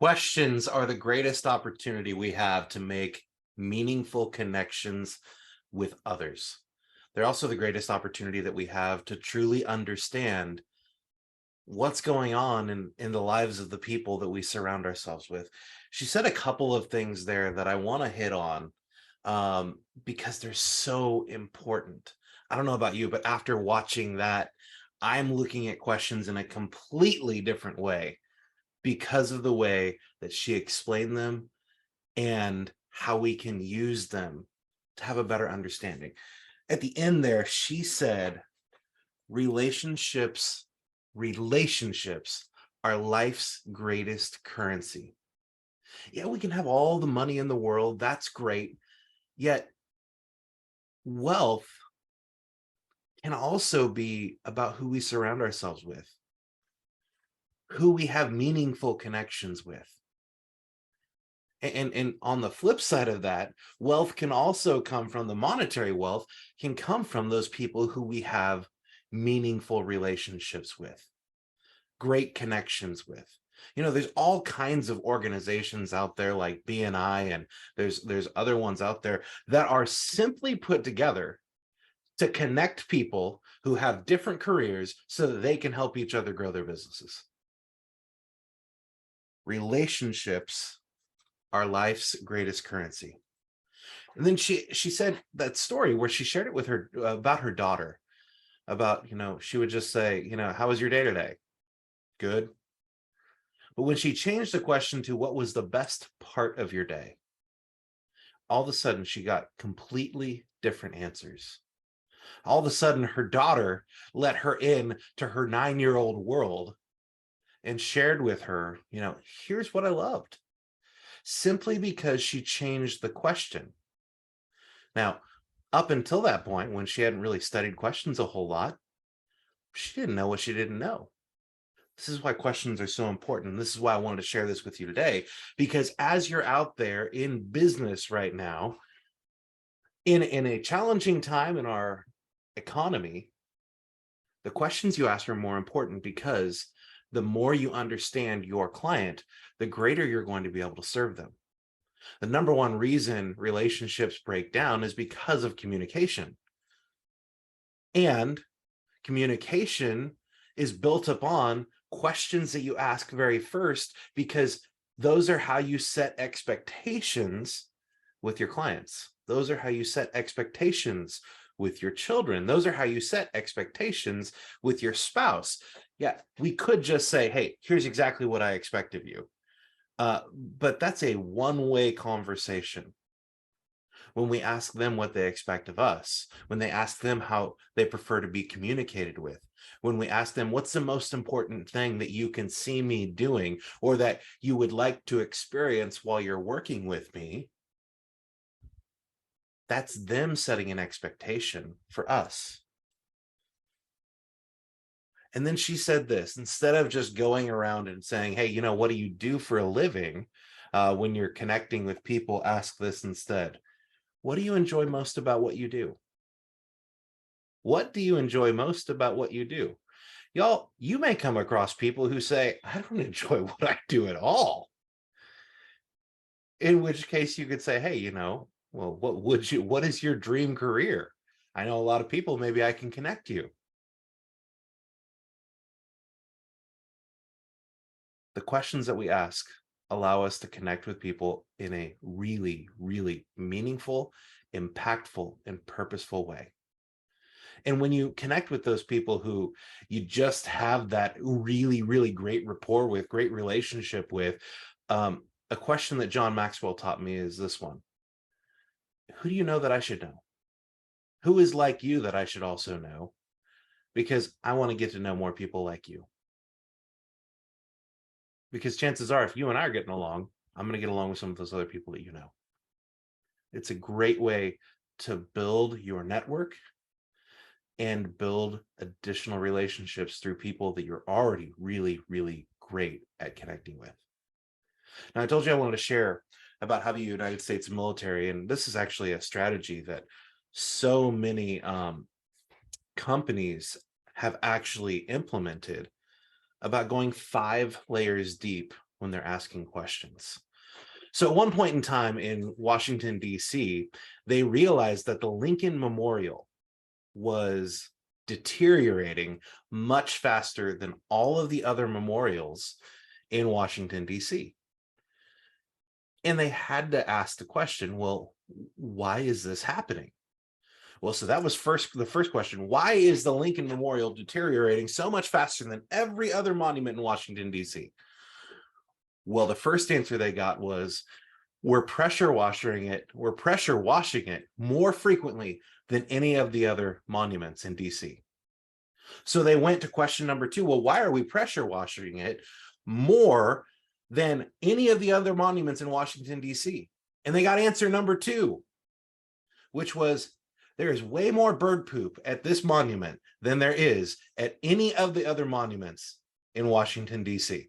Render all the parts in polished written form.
Questions are the greatest opportunity we have to make meaningful connections with others. They're also the greatest opportunity that we have to truly understand what's going on in the lives of the people that we surround ourselves with. She said a couple of things there that I want to hit on because they're so important. I don't know about you, but after watching that, I'm looking at questions in a completely different way because of the way that she explained them and how we can use them to have a better understanding. At the end there, she said, relationships, relationships are life's greatest currency. Yeah, we can have all the money in the world. That's great. Yet wealth can also be about who we surround ourselves with, who we have meaningful connections with. And on the flip side of that, wealth can also come from the monetary wealth, can come from those people who we have meaningful relationships with, great connections with. You know, there's all kinds of organizations out there like BNI, and there's other ones out there that are simply put together to connect people who have different careers so that they can help each other grow their businesses. Relationships are life's greatest currency. And then she said that story where she shared it with her about her daughter, about, she would just say, how was your day today? Good. But when she changed the question to what was the best part of your day, all of a sudden she got completely different answers. All of a sudden her daughter let her in to her 9-year-old world and shared with her, here's what I loved, simply because she changed the question. Now, up until that point, when she hadn't really studied questions a whole lot, she didn't know what she didn't know. This is why questions are so important. And this is why I wanted to share this with you today, because as you're out there in business right now, in a challenging time in our economy, the questions you ask are more important, because the more you understand your client, the greater you're going to be able to serve them. The number one reason relationships break down is because of communication. And communication is built upon questions that you ask very first, because those are how you set expectations with your clients. Those are how you set expectations with your children. Those are how you set expectations with your spouse. Yeah, we could just say, hey, here's exactly what I expect of you. But that's a one-way conversation. When we ask them what they expect of us, when they ask them how they prefer to be communicated with, when we ask them what's the most important thing that you can see me doing or that you would like to experience while you're working with me, that's them setting an expectation for us. And then she said this, instead of just going around and saying, hey, what do you do for a living? When you're connecting with people, ask this instead. What do you enjoy most about what you do? What do you enjoy most about what you do? Y'all, you may come across people who say, I don't enjoy what I do at all. In which case you could say, hey, well, what is your dream career? I know a lot of people, maybe I can connect you. The questions that we ask allow us to connect with people in a really, really meaningful, impactful, and purposeful way. And when you connect with those people who you just have that really, really great rapport with, great relationship with, a question that John Maxwell taught me is this one. Who do you know that I should know? Who is like you that I should also know? Because I want to get to know more people like you. Because chances are, if you and I are getting along, I'm going to get along with some of those other people that you know. It's a great way to build your network and build additional relationships through people that you're already really, really great at connecting with. Now, I told you I wanted to share about how the United States military, and this is actually a strategy that so many companies have actually implemented, about going 5 layers deep when they're asking questions. So at one point in time in Washington, D.C., they realized that the Lincoln Memorial was deteriorating much faster than all of the other memorials in Washington, D.C. And they had to ask the question, well, why is this happening? Well, so that was the first question. Why is the Lincoln Memorial deteriorating so much faster than every other monument in Washington, D.C.? Well, the first answer they got was, we're pressure washing it more frequently than any of the other monuments in DC. So they went to question number 2. Well, why are we pressure washing it more than any of the other monuments in Washington, DC? And they got answer number 2, which was, there is way more bird poop at this monument than there is at any of the other monuments in Washington, DC.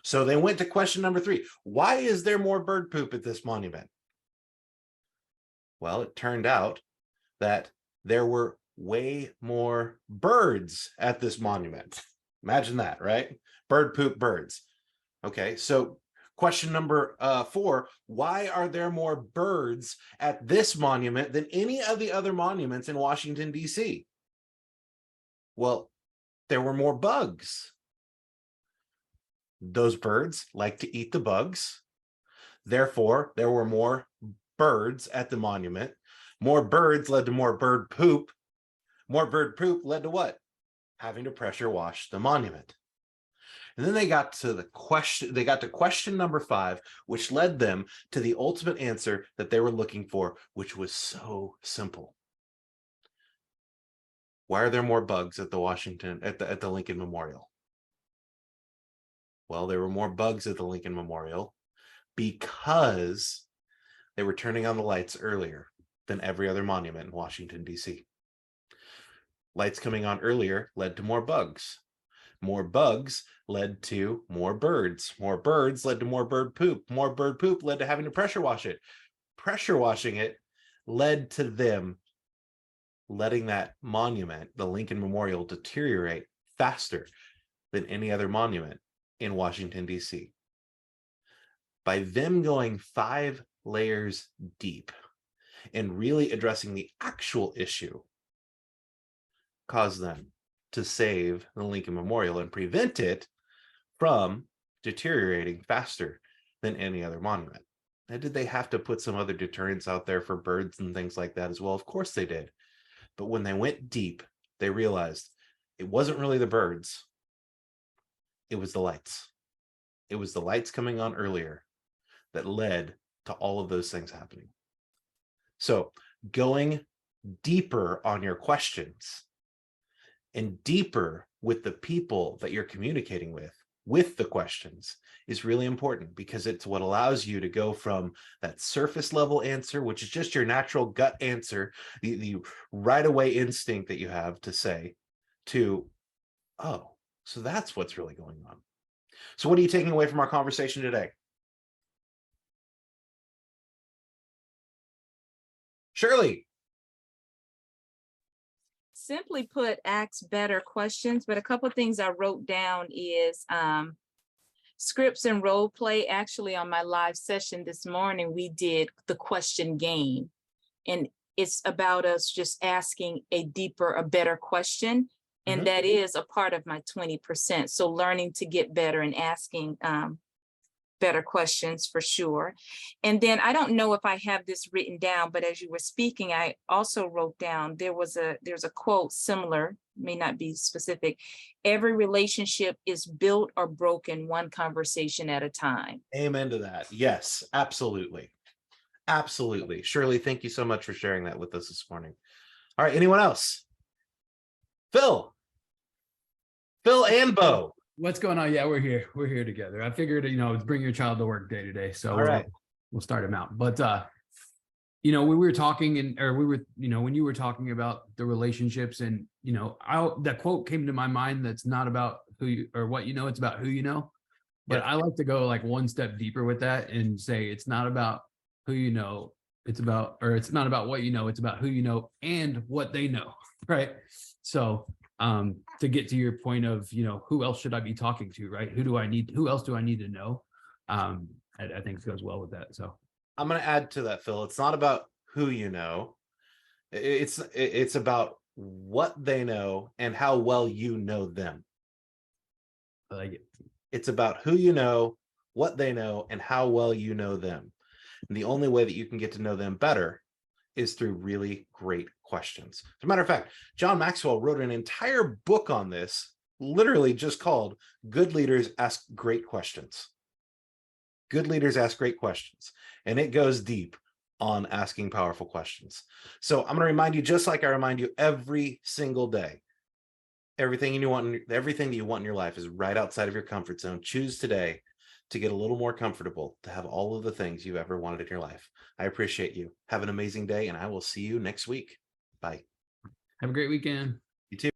So they went to question number 3. Why is there more bird poop at this monument? Well, it turned out that there were way more birds at this monument. Imagine that, right? Bird poop, birds. Okay, so question number 4, why are there more birds at this monument than any of the other monuments in Washington, D.C.? Well, there were more bugs. Those birds like to eat the bugs. Therefore, there were more birds at the monument. More birds led to more bird poop. More bird poop led to what? Having to pressure wash the monument. And then they got to question number 5, which led them to the ultimate answer that they were looking for, which was so simple. Why are there more bugs at the Lincoln Memorial? Well, there were more bugs at the Lincoln Memorial because they were turning on the lights earlier than every other monument in Washington, D.C. Lights coming on earlier led to more bugs. More bugs led to more birds. More birds led to more bird poop. More bird poop led to having to pressure wash it. Pressure washing it led to them letting that monument, the Lincoln Memorial, deteriorate faster than any other monument in Washington, D.C. By them going 5 layers deep and really addressing the actual issue, caused them to save the Lincoln Memorial and prevent it from deteriorating faster than any other monument. Now, did they have to put some other deterrents out there for birds and things like that as well? Of course they did. But when they went deep, they realized it wasn't really the birds. It was the lights. It was the lights coming on earlier that led to all of those things happening. So going deeper on your questions and deeper with the people that you're communicating with the questions is really important, because it's what allows you to go from that surface level answer, which is just your natural gut answer, the right away instinct that you have to say, to, oh, so that's what's really going on. So what are you taking away from our conversation today? Shirley. Simply put, ask better questions. But a couple of things I wrote down is scripts and role play. Actually, on my live session this morning, we did the question game. And it's about us just asking a deeper, a better question. And that is a part of my 20%. So learning to get better and asking better questions for sure. And then I don't know if I have this written down, but as you were speaking, I also wrote down, there's a quote similar, may not be specific. Every relationship is built or broken one conversation at a time. Amen to that. Yes, absolutely. Absolutely. Shirley, thank you so much for sharing that with us this morning. All right, anyone else? Phil and Bo. What's going on? Yeah, we're here together. I figured, bring your child to work day to day. So all right, we'll start him out. But when we were talking when you were talking about the relationships, and that quote came to my mind, that's not about who you or what you know, it's about who you know. But yeah, I like to go like one step deeper with that and say it's not about who you know, it's not about what you know, it's about who you know and what they know. Right. So to get to your point of, you know, who else should I be talking to, right? Who else do I need to know? I think it goes well with that. So I'm going to add to that, Phil. It's not about who you know. It's about what they know and how well you know them. I like it. It's about who you know, what they know, and how well you know them. And the only way that you can get to know them better is through really great questions. As a matter of fact, John Maxwell wrote an entire book on this, literally just called Good Leaders Ask Great Questions. Good leaders ask great questions, and it goes deep on asking powerful questions. So I'm going to remind you, just like I remind you every single day, everything that you want in your life is right outside of your comfort zone. Choose today to get a little more comfortable, to have all of the things you've ever wanted in your life. I appreciate you. Have an amazing day, and I will see you next week. Bye. Have a great weekend. You too.